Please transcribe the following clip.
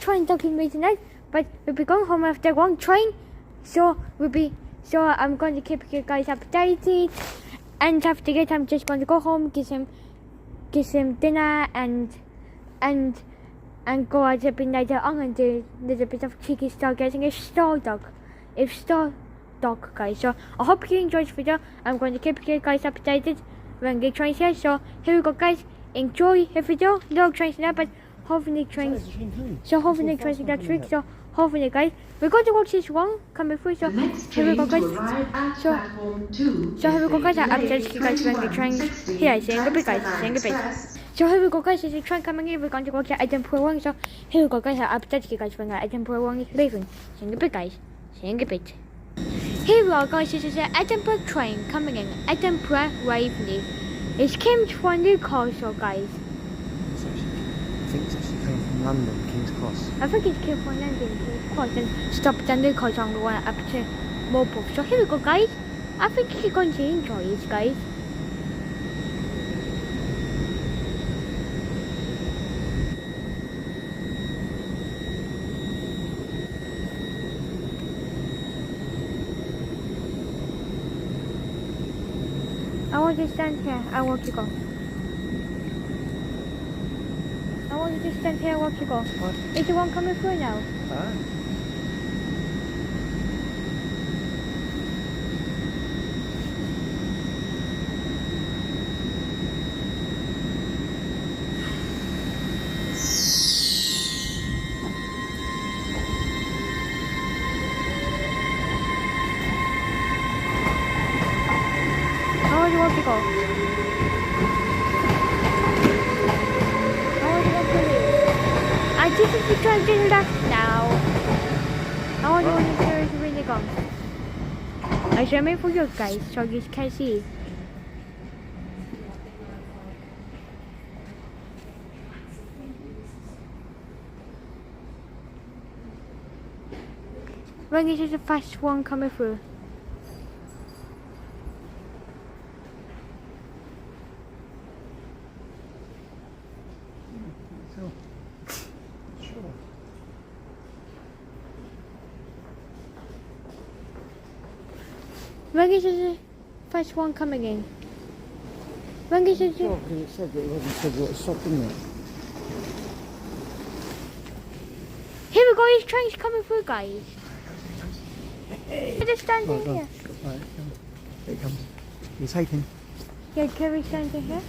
train talking me tonight, but we'll be going home after one train. So I'm going to keep you guys updated. And after that, I'm just going to go home, get some dinner, and go out a bit later on and do a little bit of cheeky stargazing. It's Star Dog, guys. So I hope you enjoyed this video. I'm going to keep you guys updated when the train's here. So here we go, guys. Enjoy the video. No trains now, but hopefully trains. So hopefully trains next week. So hopefully, guys, we're going to watch this one coming through. So here we go, guys. So here we go, guys. I'll update you guys when the train's here. Saying goodbye, guys. Saying goodbye. So here we go, guys. There's a train coming in. We're going to watch the Edinburgh one. So here we go, guys. I'll update you guys when the Edinburgh one is leaving. Saying goodbye, guys. Saying goodbye. Here we are, guys. This is the Edinburgh train coming in. Edinburgh Waveley. It came from Newcastle, guys. I think it's actually coming from London, King's Cross. I think it came from London, King's Cross, and stopped at Newcastle on the one up to Morpeth. So here we go, guys. I think you're going to enjoy this, guys. I want to stand here. I want to go. I want you to stand here. I want to go. What? Is the one coming through now? Ah. I want to go. I want to go to leave. I just need to try and get left now. I want to go to where it's really gone. I should make for you guys so you can see. When is the first one coming through? When is the first one coming in? When is it? Sure, because it said that it wasn't said what it stopped, didn't it? Here we go, his train's coming through, guys. Just standing here. Right, here it comes. You're taking. Yeah, can we stand here?